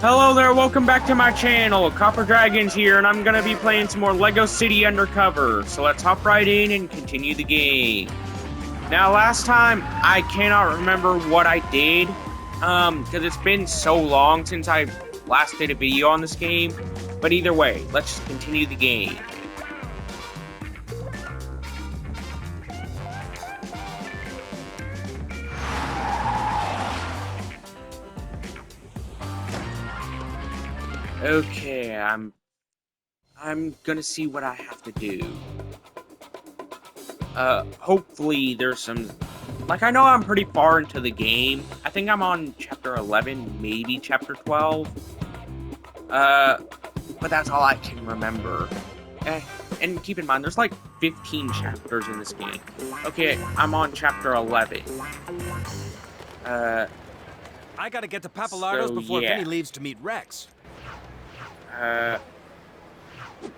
Hello there, welcome back to my channel. Copper Dragons here, and I'm gonna be playing some more LEGO City Undercover. So let's hop right in and continue the game. Now, last time, I cannot remember what I did, because it's been so long since I last did a video on this game. But either way, let's just continue the game. Okay, I'm gonna see what I have to do. Hopefully there's some... Like, I know I'm pretty far into the game. I think I'm on chapter 11, maybe chapter 12. But that's all I can remember. And keep in mind, there's like 15 chapters in this game. Okay, I'm on chapter 11. I gotta get to Papalardo's before Vinny leaves to meet Rex.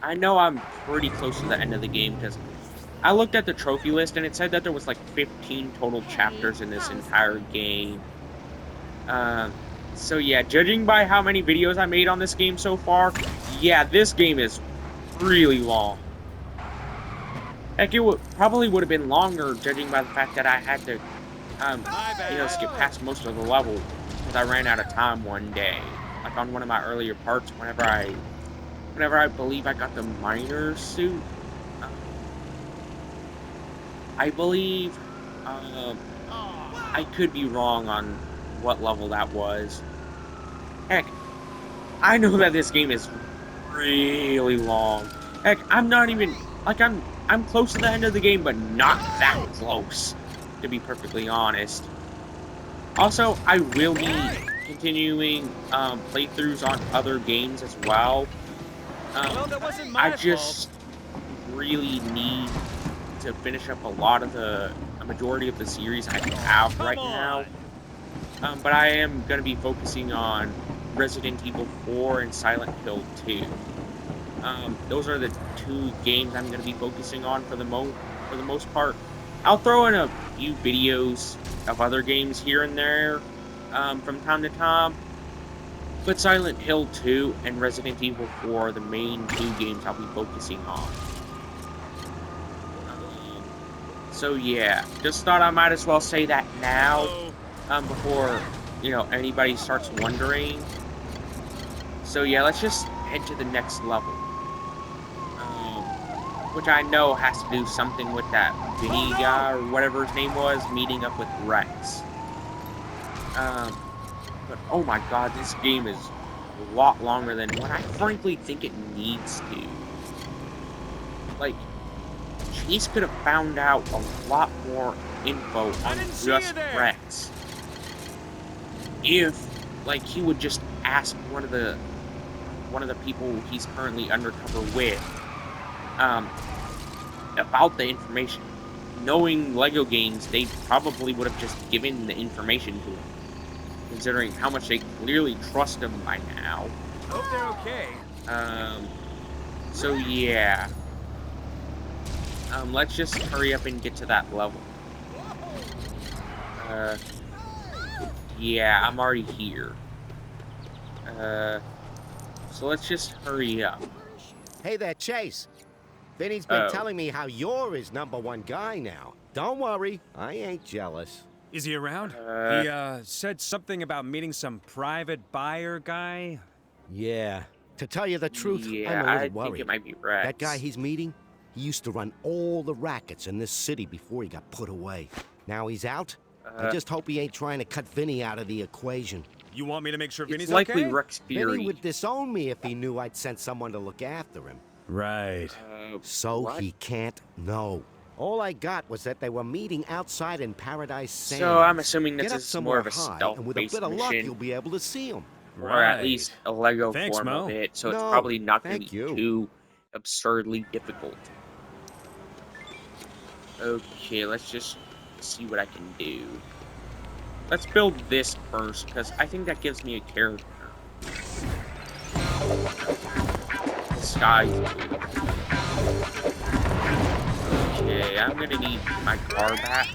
I know I'm pretty close to the end of the game because I looked at the trophy list and it said that there was like 15 total chapters in this entire game. So yeah, judging by how many videos I made on this game so far, yeah, this game is really long. Heck, it probably would have been longer judging by the fact that I had to, skip past most of the level because I ran out of time one day. Like on one of my earlier parts, whenever I believe I got the miner suit. I believe, I could be wrong on what level that was. Heck, I know that this game is really long. Heck, I'm not even, like, I'm close to the end of the game, but not that close, to be perfectly honest. Also, I will be continuing playthroughs on other games as well. I just really need to finish up a majority of the series I have right now. But I am going to be focusing on Resident Evil 4 and Silent Hill 2. Those are the two games I'm going to be focusing on for the most part. I'll throw in a few videos of other games here and there from time to time. But Silent Hill 2 and Resident Evil 4 are the main two games I'll be focusing on. So yeah, just thought I might as well say that now, before, anybody starts wondering. So yeah, let's just head to the next level. Which I know has to do something with that Vinny guy, or whatever his name was, meeting up with Rex. But oh my god, this game is a lot longer than what I frankly think it needs to. Like, Chase could have found out a lot more info on just Rex. If, like, he would just ask one of the people he's currently undercover with, about the information. Knowing LEGO games, they probably would have just given the information to him, considering how much they clearly trust him by now. Hope they're okay. So yeah. Let's just hurry up and get to that level. Yeah, I'm already here. So let's just hurry up. Hey there, Chase. Vinny's been telling me how you're his #1 guy now. Don't worry, I ain't jealous. Is he around? He said something about meeting some private buyer guy. Yeah. To tell you the truth, yeah, I'm a little I worried. think it might be Rex. That guy he's meeting, he used to run all the rackets in this city before he got put away. Now he's out. I just hope he ain't trying to cut Vinny out of the equation. You want me to make sure Vinny's It's likely okay? Rex Fury. Vinny would disown me if he knew I'd sent someone to look after him. Right. So what? he can't know. All I got was that they were meeting outside in Paradise Sands. So I'm assuming this Get up is some more of a high, stealth and with a based bit of luck, mission. you'll be able to see him. Or at least a LEGO Thanks, form Mo. of it, so it's No, probably not going to thank be you. too absurdly difficult. Okay, let's just see what I can do. Let's build this first, because I think that gives me a character. Sky. Okay, I'm gonna need my car back.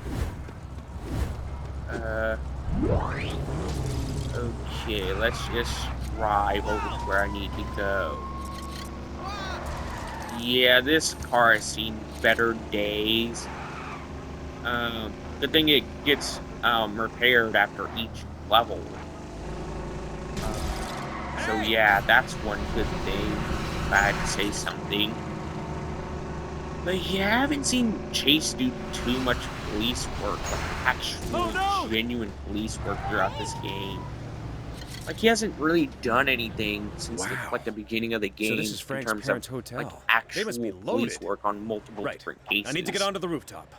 Okay, let's just drive over to where I need to go. Yeah, this car has seen better days. Good thing it gets repaired after each level. So yeah, that's one good thing, if I had to say something. But yeah, I haven't seen Chase do too much police work, like actual genuine police work throughout this game. Like, he hasn't really done anything since the beginning of the game So this is in Frank's terms of parents' hotel. like They must be actual police loaded. work on multiple Right. different cases. I need to get onto the rooftop.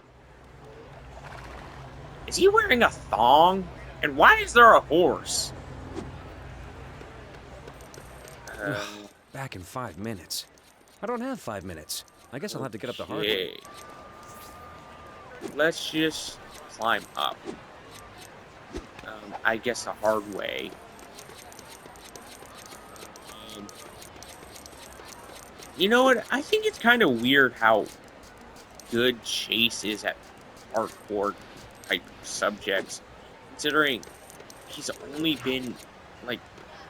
Is he wearing a thong? And why is there a horse? Back in 5 minutes. I don't have 5 minutes. I guess I'll have to get up the hard way. Let's just climb up. I guess the hard way. You know what? I think it's kind of weird how good Chase is at hardcore type subjects, considering he's only been like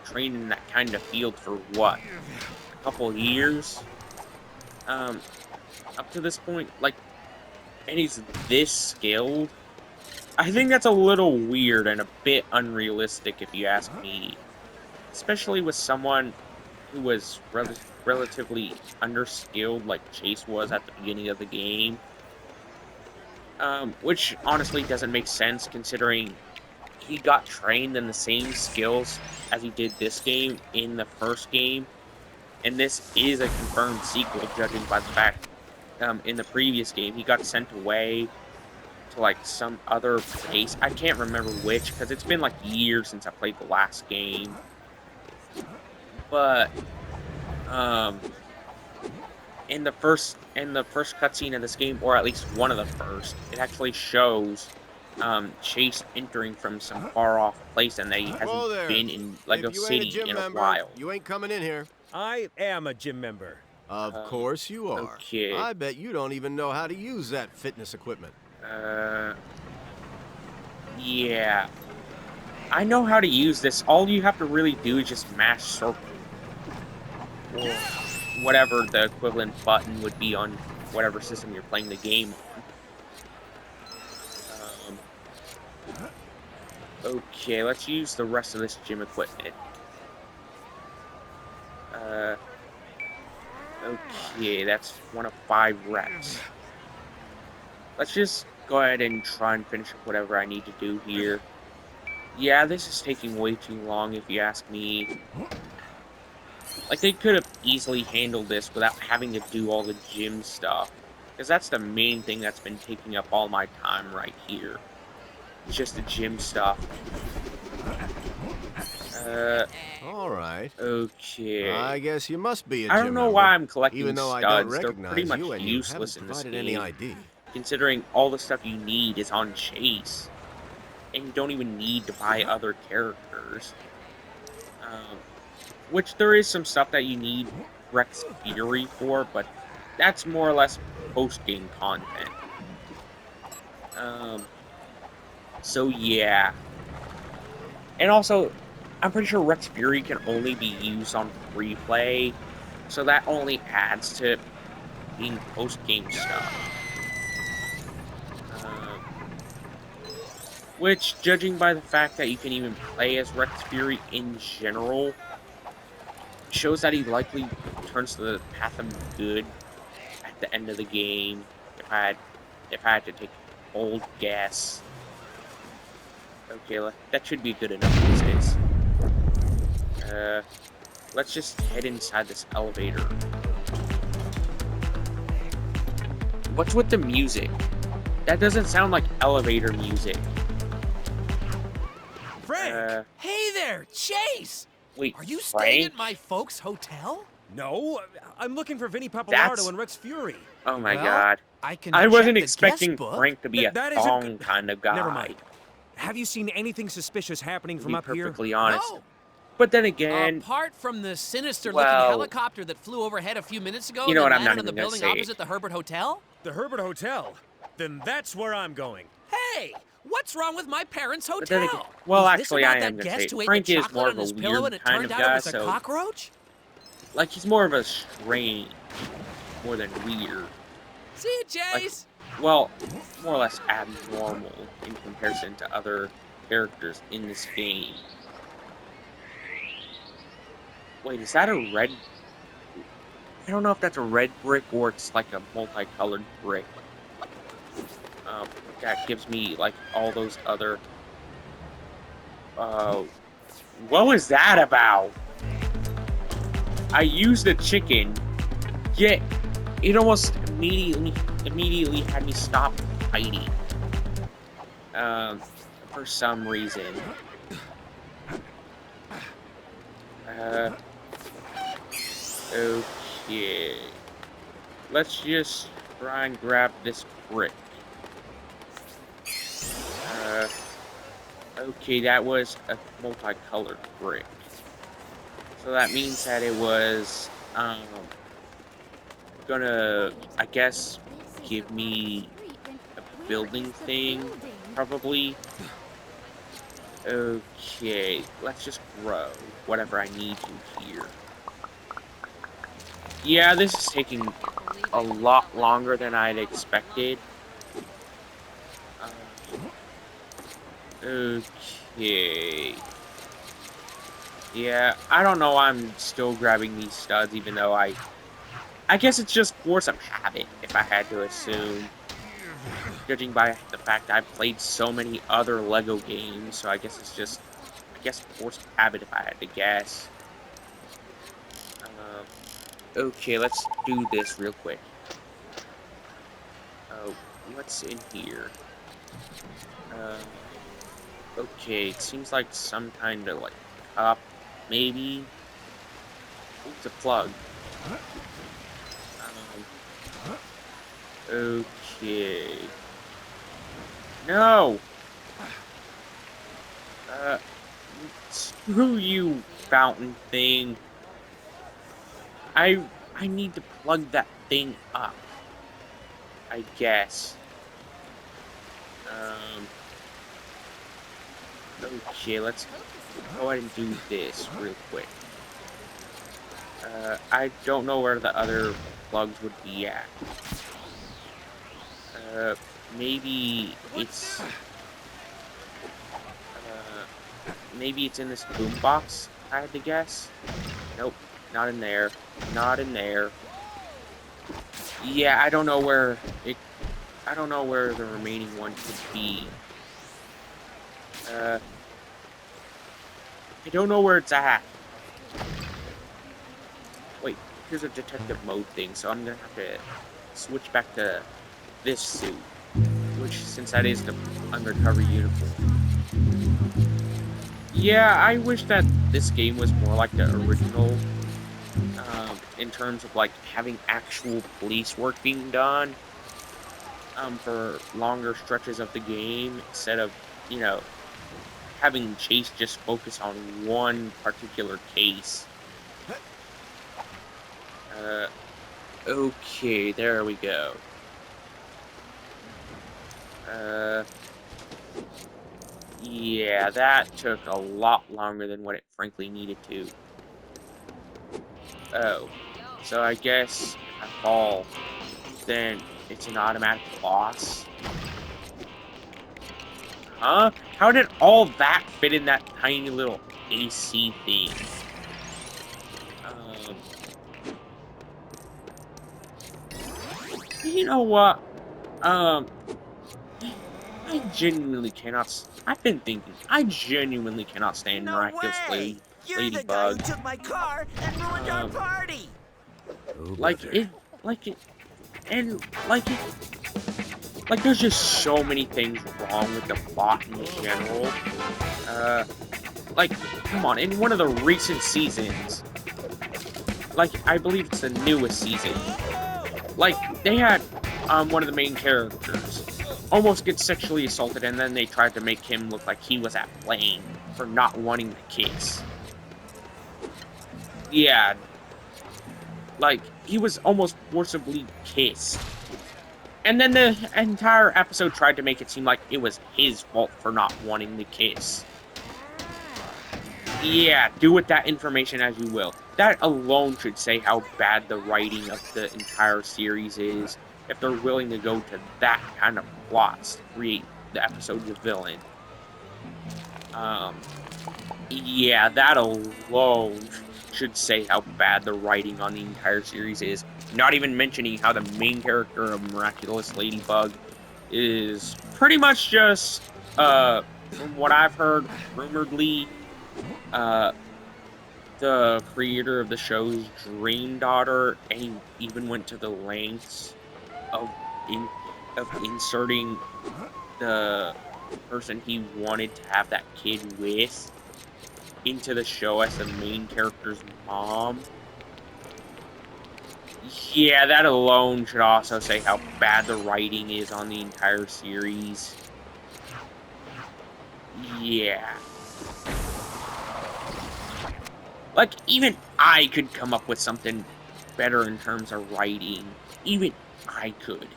trained in that kind of field for what, a couple years, up to this point, like, and he's this skilled. I think that's a little weird and a bit unrealistic, if you ask me, especially with someone who was relatively underskilled like Chase was at the beginning of the game. Which honestly doesn't make sense considering he got trained in the same skills as he did this game in the first game. And this is a confirmed sequel, judging by the fact in the previous game he got sent away to like some other place. I can't remember which, because it's been like years since I played the last game. But in the first cutscene of this game, or at least one of the first, it actually shows Chase entering from some far off place, and that he hasn't been in Lego City in a while. You ain't coming in here. I am a gym member. Of course you are. Okay. I bet you don't even know how to use that fitness equipment. Yeah. I know how to use this. All you have to really do is just mash circle. Or whatever the equivalent button would be on whatever system you're playing the game on. Okay, let's use the rest of this gym equipment. Okay, that's 1 of 5 reps. Let's just go ahead and try and finish up whatever I need to do here. Yeah, this is taking way too long, if you ask me. Like, they could have easily handled this without having to do all the gym stuff. Because that's the main thing that's been taking up all my time right here. It's just the gym stuff. All right. Okay. I guess you must be a gym I don't know member, why I'm collecting even though studs. I don't They're recognize pretty much you and useless you in haven't this provided game. any ID. Considering all the stuff you need is on Chase. And you don't even need to buy other characters. Which there is some stuff that you need Rex Fury for, but that's more or less post-game content. So yeah. And also, I'm pretty sure Rex Fury can only be used on free play, so that only adds to being post-game stuff. Which, judging by the fact that you can even play as Rex Fury in general, shows that he likely turns to the path of good at the end of the game, if I had to take a bold guess. Okay, that should be good enough these days. Let's just head inside this elevator. What's with the music? That doesn't sound like elevator music. Frank! Hey there, Chase! Wait, are you Frank? staying at my folks' hotel? No, I'm looking for Vinny Pappalardo and Rex Fury. Oh my Well, god. I wasn't check the expecting guest book. Frank to be a That isn't thong kind of guy. Never mind. Have you seen anything suspicious happening To from be up here? perfectly honest. No. But then again, Apart from the sinister-looking well, helicopter that flew overhead a few minutes ago you know and what, I'm landed not on the even gonna building say it. opposite the Herbert Hotel? The Herbert Hotel? Then that's where I'm going. Hey! What's wrong with my parents' But then hotel? again, well, is this actually, about I am that gonna guest say who ate Frank the is chocolate more on of a his pillow and weird it kind turned of out it guy, was a so cockroach? like he's more of a strange, more than weird. See you, Like, Chase. well, more or less abnormal in comparison to other characters in this game. Wait, is that a red? I don't know if that's a red brick or it's like a multicolored brick. That gives me like all those other. What was that about? I used a chicken, yet it almost immediately had me stop fighting. For some reason. Okay. Let's just try and grab this brick. Okay, that was a multicolored brick. So that means that it was, gonna, I guess, give me a building thing, probably. Okay, let's just grow whatever I need to here. Yeah, this is taking a lot longer than I'd expected. Okay. Yeah, I don't know why I'm still grabbing these studs, even though I guess it's just force of habit, if I had to assume. Judging by the fact I've played so many other LEGO games, so I guess it's just, force of habit if I had to guess. Okay, let's do this real quick. What's in here? Okay, it seems like some kind of, like, cup, maybe? Ooh, it's a plug. Okay. No! Screw you, fountain thing. I need to plug that thing up. I guess. Okay, let's go ahead and do this real quick. I don't know where the other plugs would be at. Maybe it's... maybe it's in this boombox, I had to guess. Nope, not in there. Not in there. Yeah, I don't know where the remaining one could be. I don't know where it's at. Wait, here's a detective mode thing, so I'm gonna have to switch back to this suit. Which, since that is the undercover uniform. Yeah, I wish that this game was more like the original, in terms of, like, having actual police work being done, for longer stretches of the game, instead of, you know, having Chase just focus on one particular case. Okay, there we go. Yeah, that took a lot longer than what it frankly needed to. Oh, so I guess if I fall, then it's an automatic loss? Huh? How did all that fit in that tiny little AC thing? You know what? I genuinely cannot. I've been thinking. I genuinely cannot stand No Miraculous way! You're the guy who Ladybug. took my car and ruined our party! Oh, Like brother. it, and like it. Like, there's just so many things wrong with the plot in general. Like, come on, in one of the recent seasons, like, I believe it's the newest season, like, they had, one of the main characters almost get sexually assaulted, and then they tried to make him look like he was at blame for not wanting the kiss. Yeah. Like, he was almost forcibly kissed. And then the entire episode tried to make it seem like it was his fault for not wanting the kiss. Yeah, do with that information as you will. That alone should say how bad the writing of the entire series is, if they're willing to go to that kind of plots to create the episode's villain. Yeah, that alone should say how bad the writing on the entire series is. Not even mentioning how the main character of Miraculous Ladybug is pretty much just, from what I've heard, rumoredly, uh, the creator of the show's dream daughter, and he even went to the lengths of inserting the person he wanted to have that kid with into the show as the main character's mom. Yeah, that alone should also say how bad the writing is on the entire series. Yeah. Like, even I could come up with something better in terms of writing. Even I could.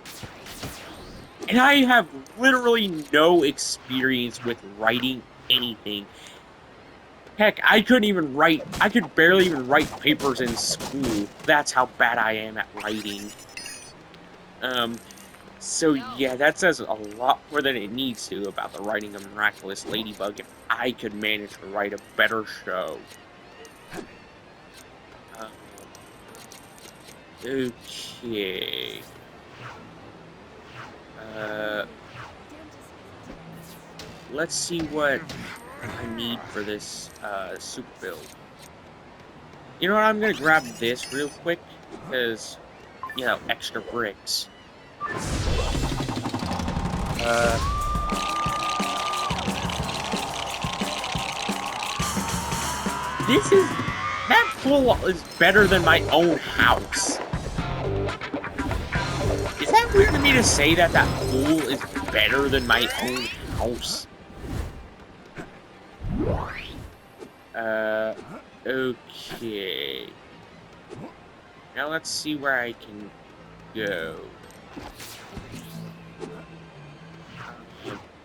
And I have literally no experience with writing anything. Heck, I could barely even write papers in school. That's how bad I am at writing. So yeah, that says a lot more than it needs to about the writing of Miraculous Ladybug if I could manage to write a better show. Um, okay. Let's see what I need for this, super build. You know what, I'm gonna grab this real quick, because, you know, extra bricks. That pool is better than my own house. Is that weird to me to say that that pool is better than my own house? Okay. Now let's see where I can go.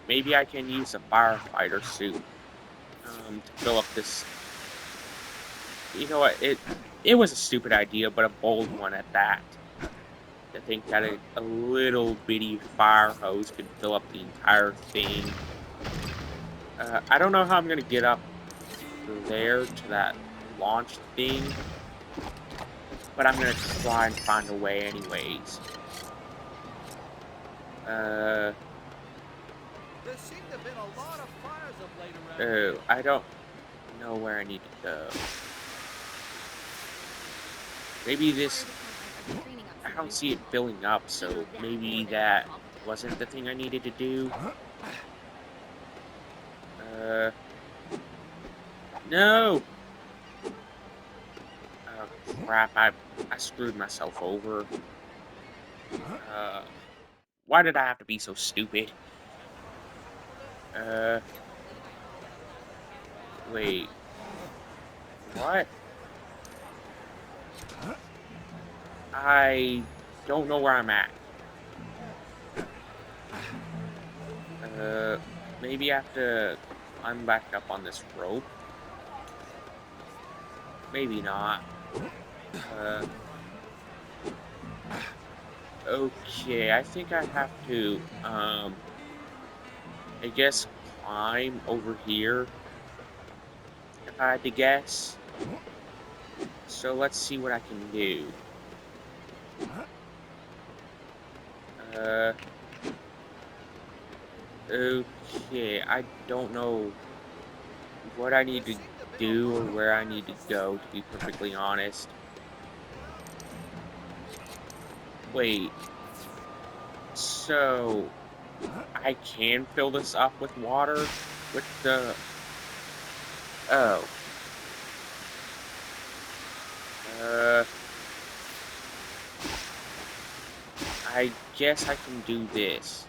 Maybe I can use a firefighter suit to fill up this. You know what? It was a stupid idea, but a bold one at that. To think that a little bitty fire hose could fill up the entire thing. I don't know how I'm gonna get up there to that launch thing, but I'm gonna try and find a way anyways. There seem to have been a lot of fires of late around. Oh, I don't know where I need to go. Maybe this, I don't see it filling up, so maybe that wasn't the thing I needed to do. No! Oh, crap, I screwed myself over. Why did I have to be so stupid? Wait. What? I don't know where I'm at. Maybe I have to climb back up on this rope? Maybe not. Okay, I think I have to, I guess climb over here, if I had to guess. So let's see what I can do. Okay, I don't know what I need to do or where I need to go, to be perfectly honest. Wait. So, I can fill this up with water with the... Oh. I guess I can do this.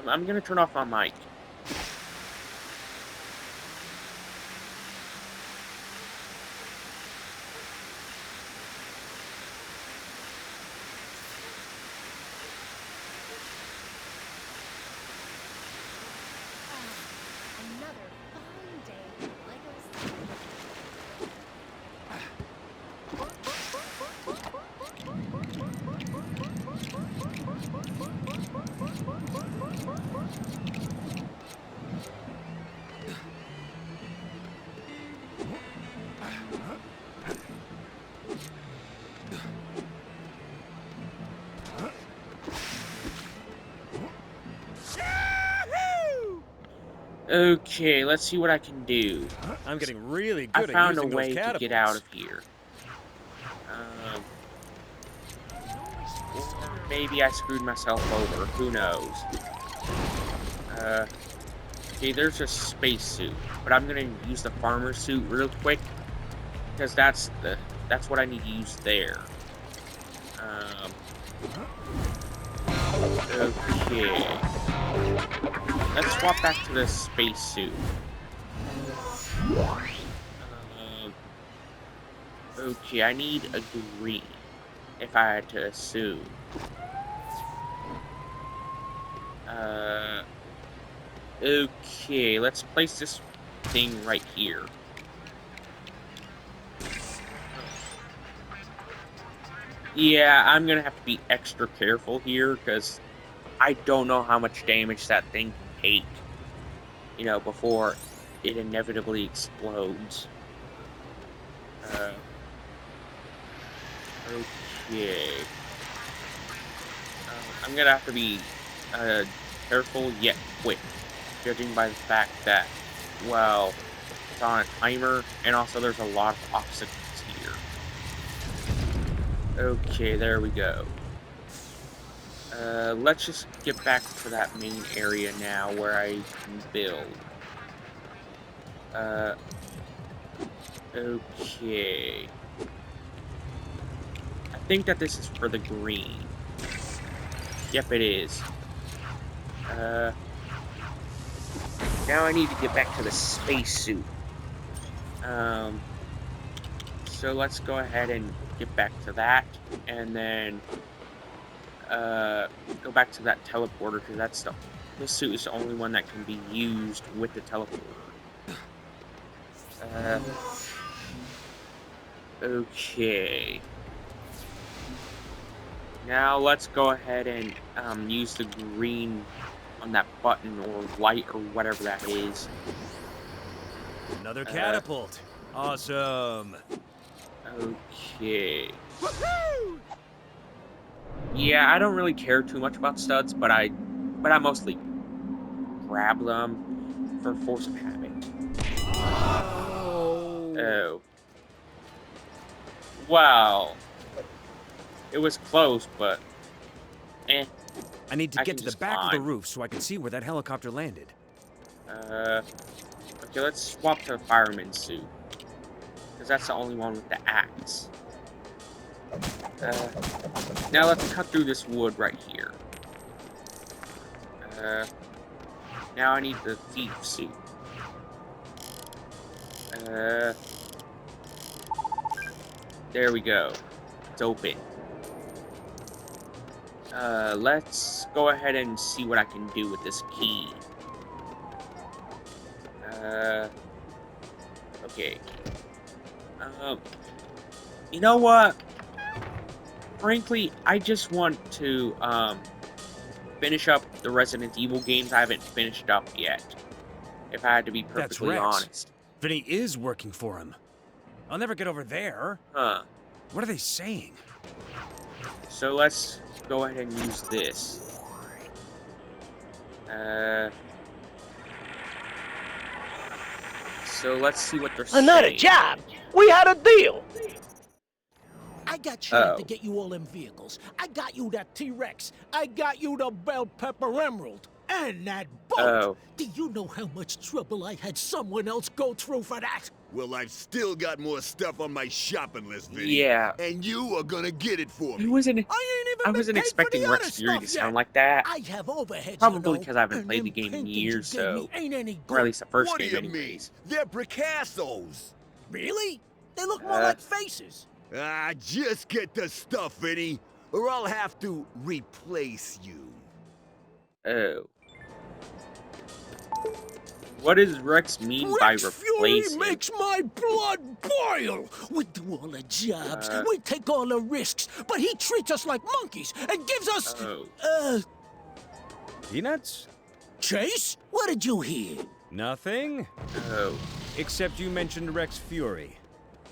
I'm gonna turn off my mic. Okay, let's see what I can do. I'm getting really I good at found a using those way to catapults. get out of here. Or maybe I screwed myself over. Who knows? Okay, there's a spacesuit, but I'm gonna use the farmer suit real quick because that's what I need to use there. Okay. Let's swap back to the spacesuit. Okay, I need a green, if I had to assume. Okay, let's place this thing right here. Yeah, I'm gonna have to be extra careful here, because I don't know how much damage that thing can take, you know, before it inevitably explodes. Okay. I'm gonna have to be careful yet quick, judging by the fact that, well, it's on a timer, and also there's a lot of obstacles here. Okay, there we go. Let's just get back to that main area now where I can build. Okay. I think that this is for the green. Yep, it is. Now I need to get back to the spacesuit. So let's go ahead and get back to that, and then go back to that teleporter, because this suit is the only one that can be used with the teleporter. Okay. Now let's go ahead and use the green on that button, or light, or whatever that is. Another catapult. Awesome. Okay. Yeah, I don't really care too much about studs, but I mostly grab them for force of habit. Oh. Wow. It was close, but eh. I need to get to the back of the roof so I can see where that helicopter landed. Okay, let's swap to the fireman's suit, because that's the only one with the axe. Now let's cut through this wood right here. Now I need the thief suit. There we go. It's open. Let's go ahead and see what I can do with this key. Okay. You know what? Frankly, I just want to, finish up the Resident Evil games I haven't finished up yet. If I had to be perfectly honest. Vinny is working for him. I'll never get over there. Huh. What are they saying? So let's go ahead and use this. So let's see what they're saying. Another job! We had a deal! I got Chad to get you all them vehicles. I got you that T-Rex. I got you the bell pepper emerald. And that boat! Do you know how much trouble I had someone else go through for that? Well, I've still got more stuff on my shopping list, Vinny. Yeah. And you are gonna get it for me. I wasn't expecting Rex Fury to sound like that. I have overheads, Probably because I haven't played the game in years, so... Or at least the first game, anyways. What do you mean? They're Picassos. Really? They look more like faces. Just get the stuff, Vinny, or I'll have to replace you. Oh. What does Rex mean by replacing? Fury makes my blood boil! We do all the jobs, we take all the risks, but he treats us like monkeys and gives us... Peanuts? Chase? What did you hear? Nothing. Oh. Except you mentioned Rex Fury.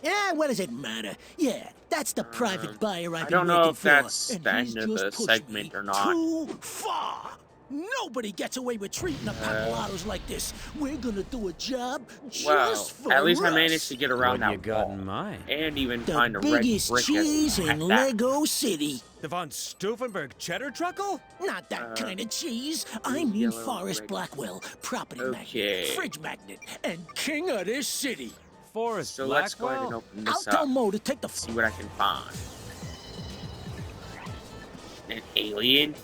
Yeah, what does it matter? Yeah, that's the private buyer I've been I don't know working if for, that's and the he's end of just the pushed segment me or not. too far. Nobody gets away with treating the papalatos like this. We're gonna do a job just Well, for at least I us. managed to get around What you that got wall. in mind? And even The find a red biggest brick cheese at in that. Lego City. The von Stauffenberg cheddar truckle? Not that kind of cheese. I blue, mean yellow, Forrest red. Blackwell, property Okay. magnate, fridge magnet, and king of this city. Forrest So let's go ahead and Blackwell? open I'll this tell up. Mo to take the See what I can find. An alien?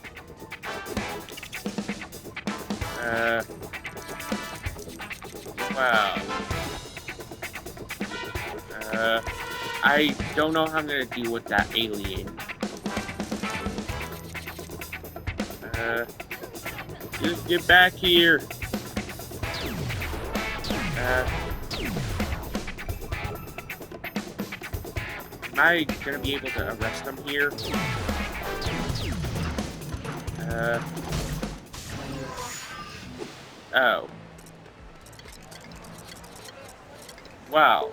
Wow. I don't know how I'm gonna deal with that alien. Just get back here. Am I gonna be able to arrest him here? Oh. Wow.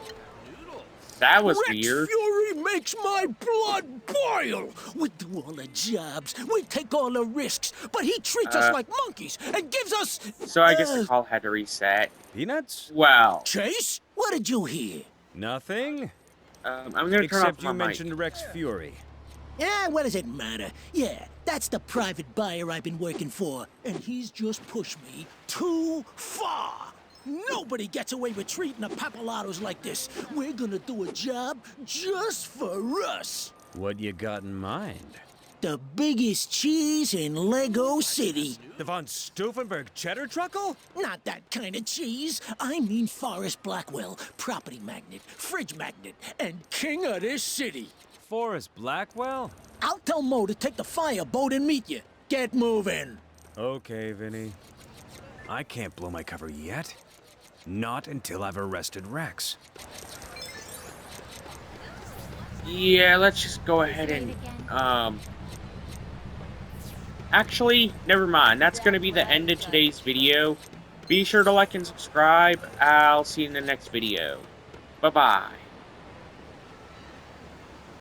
That was Rex weird. Fury makes my blood boil. We do all the jobs, we take all the risks, but he treats us like monkeys and gives us. So I guess the call had to reset. Peanuts? Wow. Chase, what did you hear? Nothing? I'm gonna turn Except off you my mentioned Rex Fury. Yeah, what does it matter? Yeah, that's the private buyer I've been working for, and he's just pushed me too far. Nobody gets away with treating the papalatos like this. We're gonna do a job just for us. What you got in mind? The biggest cheese in Lego City. The von Stauffenberg cheddar truckle? Not that kind of cheese. I mean Forrest Blackwell, property magnate, fridge magnet, and king of this city. Forrest Blackwell? I'll tell Mo to take the fireboat and meet you. Get moving. Okay, Vinny. I can't blow my cover yet. Not until I've arrested Rex. Yeah, let's just go ahead and, actually, never mind. That's gonna be the end of today's video. Be sure to like and subscribe. I'll see you in the next video. Bye-bye.